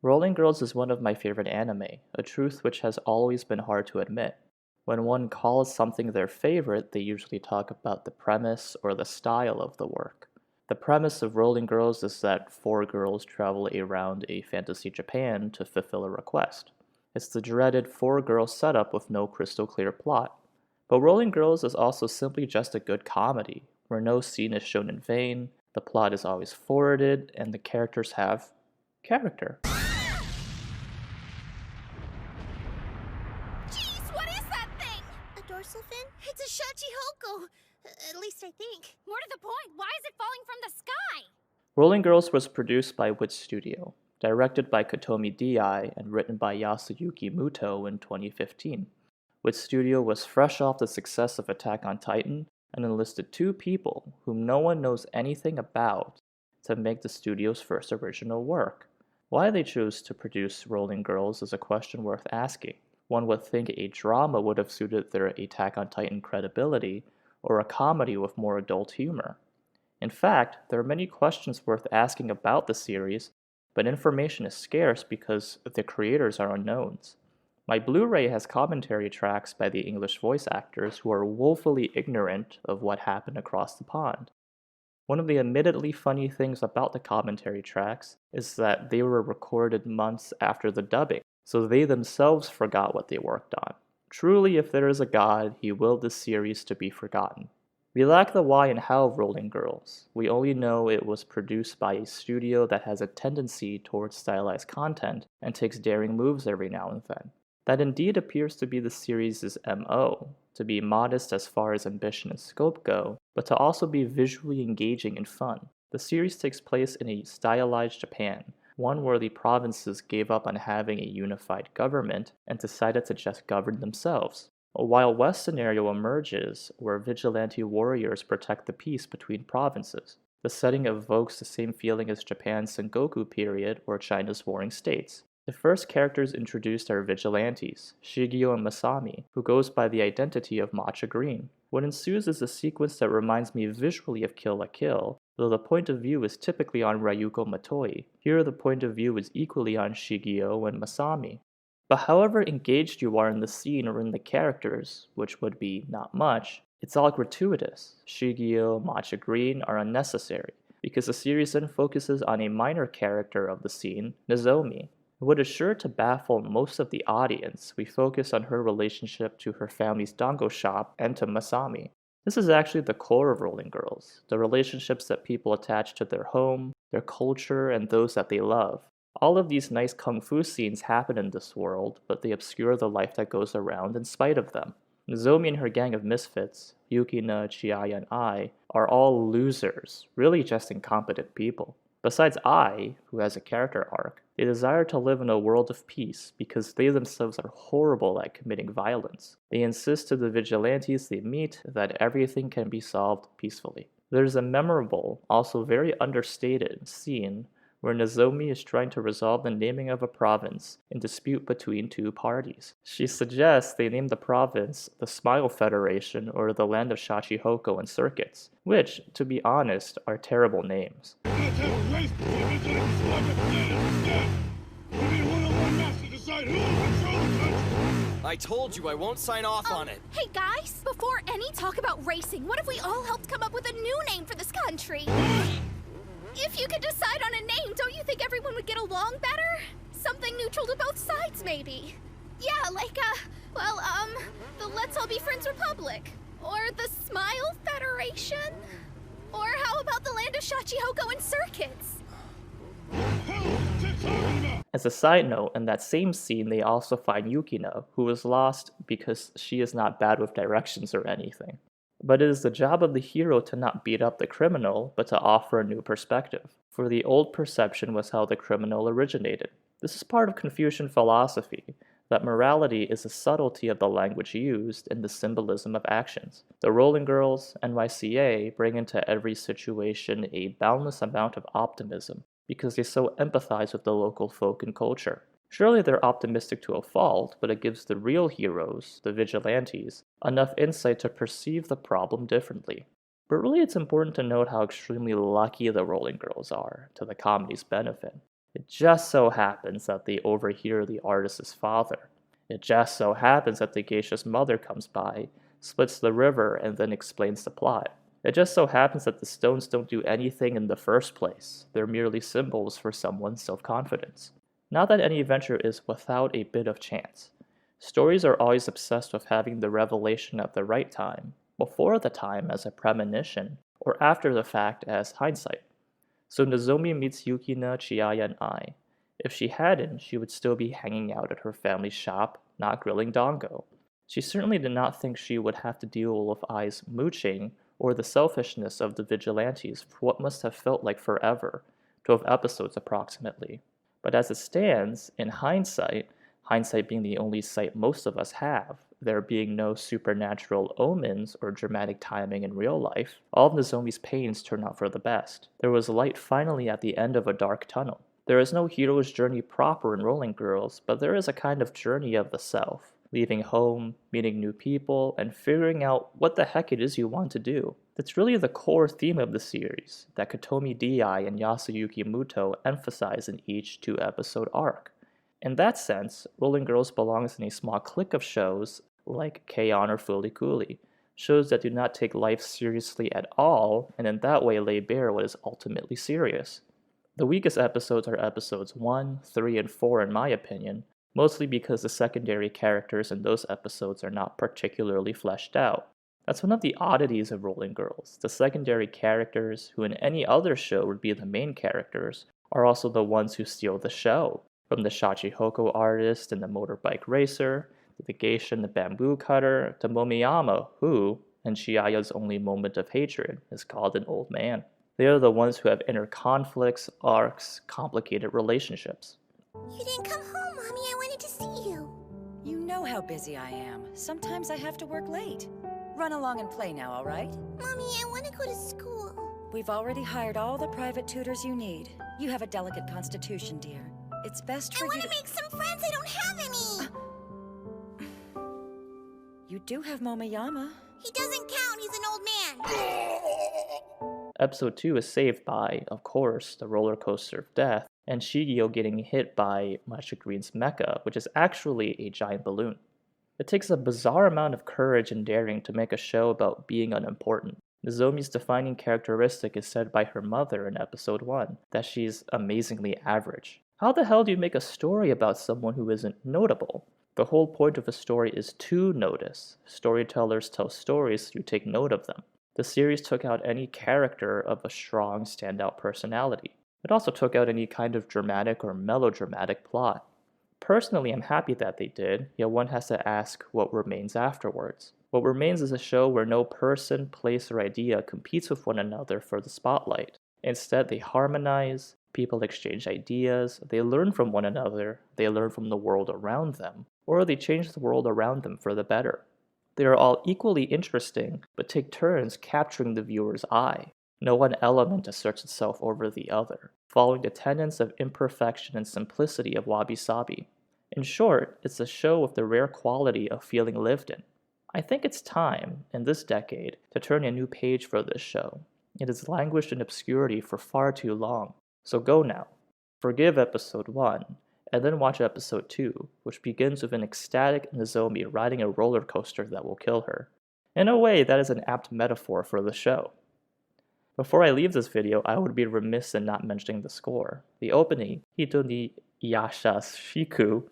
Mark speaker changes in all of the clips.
Speaker 1: Rolling Girls is one of my favorite anime, a truth which has always been hard to admit. When one calls something their favorite, they usually talk about the premise or the style of the work. The premise of Rolling Girls is that four girls travel around a fantasy Japan to fulfill a request. It's the dreaded four-girl setup with no crystal clear plot. But Rolling Girls is also simply just a good comedy, where no scene is shown in vain, the plot is always forwarded, and the characters have character.
Speaker 2: Jeez, what is that thing? A dorsal fin? It's a Shachihoko. At least I think. More to the point, why is it falling from the sky?
Speaker 1: Rolling Girls was produced by Wit Studio, directed by Kotomi Di, and written by Yasuyuki Muto in 2015. Wit Studio was fresh off the success of Attack on Titan and enlisted two people whom no one knows anything about to make the studio's first original work. Why they chose to produce Rolling Girls is a question worth asking. One would think a drama would have suited their Attack on Titan credibility, or a comedy with more adult humor. In fact, there are many questions worth asking about the series, but information is scarce because the creators are unknowns. My Blu-ray has commentary tracks by the English voice actors who are woefully ignorant of what happened across the pond. One of the admittedly funny things about the commentary tracks is that they were recorded months after the dubbing, so they themselves forgot what they worked on. Truly, if there is a God, he willed this series to be forgotten. We lack the why and how of Rolling Girls. We only know it was produced by a studio that has a tendency towards stylized content and takes daring moves every now and then. That indeed appears to be the series' MO, to be modest as far as ambition and scope go, but to also be visually engaging and fun. The series takes place in a stylized Japan, one where the provinces gave up on having a unified government and decided to just govern themselves. A Wild West scenario emerges where vigilante warriors protect the peace between provinces. The setting evokes the same feeling as Japan's Sengoku period or China's warring states. The first characters introduced are vigilantes, Shigeo and Masami, who goes by the identity of Matcha Green. What ensues is a sequence that reminds me visually of Kill la Kill, though the point of view is typically on Ryuko Matoi. Here the point of view is equally on Shigeo and Masami. But however engaged you are in the scene or in the characters, which would be not much, it's all gratuitous. Shigeo, Matcha Green are unnecessary, because the series then focuses on a minor character of the scene, Nozomi. What is sure to baffle most of the audience, we focus on her relationship to her family's dango shop and to Masami. This is actually the core of Rolling Girls, the relationships that people attach to their home, their culture, and those that they love. All of these nice kung fu scenes happen in this world, but they obscure the life that goes around in spite of them. Nozomi and her gang of misfits, Yukina, Chiaya, and Ai, are all losers, really just incompetent people. Besides Ai, who has a character arc, they desire to live in a world of peace because they themselves are horrible at committing violence. They insist to the vigilantes they meet that everything can be solved peacefully. There's a memorable, also very understated, scene where Nozomi is trying to resolve the naming of a province in dispute between two parties. She suggests they name the province the Smile Federation or the Land of Shachihoko and Circuits, which, to be honest, are terrible names.
Speaker 3: I told you I won't sign off on it.
Speaker 2: Hey guys, before any talk about racing, what if we all helped come up with a new name for this country? If you could decide on a name, don't you think everyone would get along better? Something neutral to both sides, maybe. Yeah, like, the Let's All Be Friends Republic. Or the Smile Federation. Or how about the Land of Shachihoko and Circuits?
Speaker 1: As a side note, in that same scene they also find Yukina, who is lost because she is not bad with directions or anything. But it is the job of the hero to not beat up the criminal, but to offer a new perspective. For the old perception was how the criminal originated. This is part of Confucian philosophy, that morality is a subtlety of the language used and the symbolism of actions. The Rolling Girls, NYCA, bring into every situation a boundless amount of optimism, because they so empathize with the local folk and culture. Surely they're optimistic to a fault, but it gives the real heroes, the vigilantes, enough insight to perceive the problem differently. But really it's important to note how extremely lucky the Rolling Girls are, to the comedy's benefit. It just so happens that they overhear the artist's father. It just so happens that the geisha's mother comes by, splits the river, and then explains the plot. It just so happens that the stones don't do anything in the first place. They're merely symbols for someone's self-confidence. Not that any adventure is without a bit of chance. Stories are always obsessed with having the revelation at the right time, before the time as a premonition, or after the fact as hindsight. So Nozomi meets Yukina, Chihaya, and Ai. If she hadn't, she would still be hanging out at her family's shop, not grilling dango. She certainly did not think she would have to deal with Ai's mooching or the selfishness of the vigilantes for what must have felt like forever, 12 episodes approximately. But as it stands, in hindsight being the only sight most of us have, there being no supernatural omens or dramatic timing in real life, all of Nozomi's pains turn out for the best. There was light finally at the end of a dark tunnel. There is no hero's journey proper in Rolling Girls, but there is a kind of journey of the self, leaving home, meeting new people, and figuring out what the heck it is you want to do. That's really the core theme of the series that Kotomi Di and Yasuyuki Muto emphasize in each 2-episode arc. In that sense, Rolling Girls belongs in a small clique of shows like K-On! Or Fooly Cooly, shows that do not take life seriously at all and in that way lay bare what is ultimately serious. The weakest episodes are episodes 1, 3, and 4 in my opinion, mostly because the secondary characters in those episodes are not particularly fleshed out. That's one of the oddities of Rolling Girls. The secondary characters, who in any other show would be the main characters, are also the ones who steal the show. From the Shachihoko artist and the motorbike racer, to the geisha and the bamboo cutter, to Momiyama, who, in Chiaya's only moment of hatred, is called an old man. They are the ones who have inner conflicts, arcs, complicated relationships.
Speaker 2: You didn't come home, Mommy. I wanted to see you.
Speaker 4: You know how busy I am. Sometimes I have to work late. Run along and play now, all right?
Speaker 2: Mommy, I want to go to school.
Speaker 4: We've already hired all the private tutors you need. You have a delicate constitution, dear. It's best for
Speaker 2: I
Speaker 4: you
Speaker 2: want to make some friends. I don't have any.
Speaker 4: You do have Momoyama.
Speaker 2: He doesn't count. He's an old man.
Speaker 1: Episode 2 is saved by, of course, the roller coaster of death, and Shigio getting hit by Master Green's mecha, which is actually a giant balloon. It takes a bizarre amount of courage and daring to make a show about being unimportant. Nozomi's defining characteristic is said by her mother in episode 1, that she's amazingly average. How the hell do you make a story about someone who isn't notable? The whole point of a story is to notice. Storytellers tell stories so you take note of them. The series took out any character of a strong standout personality. It also took out any kind of dramatic or melodramatic plot. Personally, I'm happy that they did, yet one has to ask what remains afterwards. What remains is a show where no person, place, or idea competes with one another for the spotlight. Instead, they harmonize, people exchange ideas, they learn from one another, they learn from the world around them, or they change the world around them for the better. They are all equally interesting, but take turns capturing the viewer's eye. No one element asserts itself over the other, following the tenets of imperfection and simplicity of wabi-sabi. In short, it's a show with the rare quality of feeling lived in. I think it's time, in this decade, to turn a new page for this show. It has languished in obscurity for far too long. So go now. Forgive episode 1, and then watch episode 2, which begins with an ecstatic Nozomi riding a roller coaster that will kill her. In a way, that is an apt metaphor for the show. Before I leave this video, I would be remiss in not mentioning the score. The opening, Hito ni Yasha Shiku,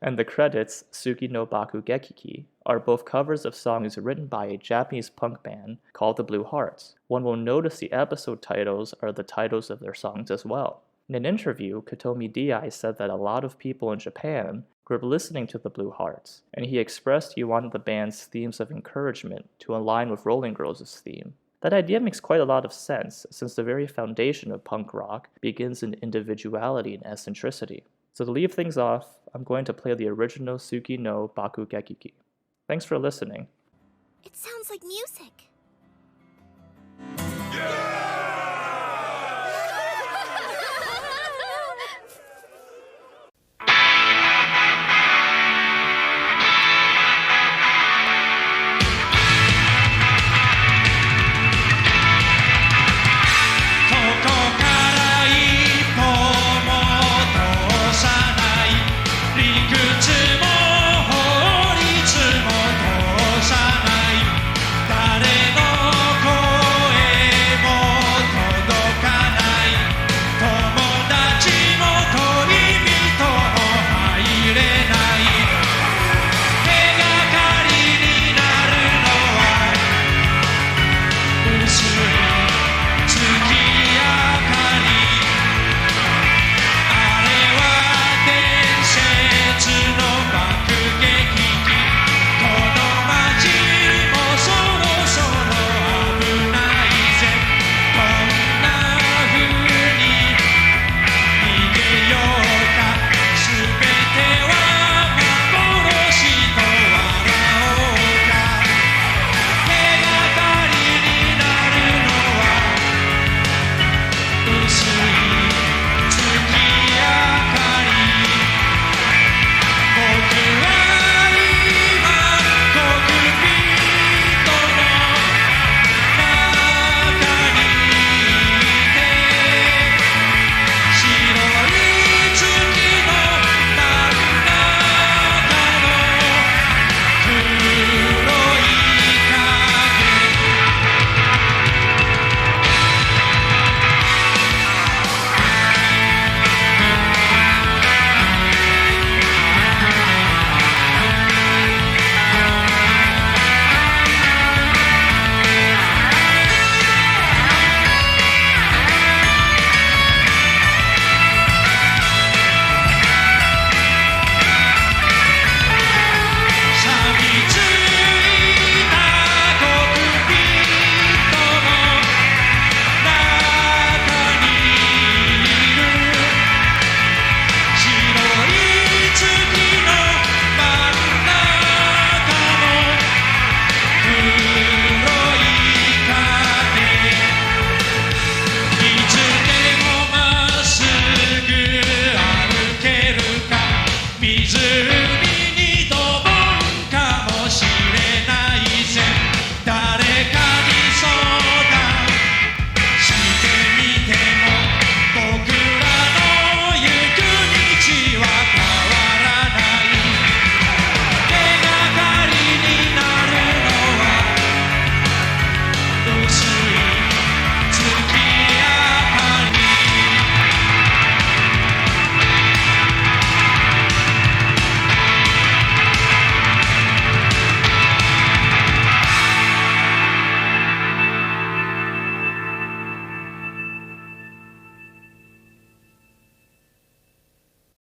Speaker 1: and the credits, Suki no Baku Gekiki, are both covers of songs written by a Japanese punk band called the Blue Hearts. One will notice the episode titles are the titles of their songs as well. In an interview, Kotomi Di said that a lot of people in Japan grew up listening to the Blue Hearts, and he expressed he wanted the band's themes of encouragement to align with Rolling Girls' theme. That idea makes quite a lot of sense, since the very foundation of punk rock begins in individuality and eccentricity. So to leave things off, I'm going to play the original Suki no Baku Gekiki. Thanks for listening.
Speaker 2: It sounds like music.
Speaker 3: Yeah!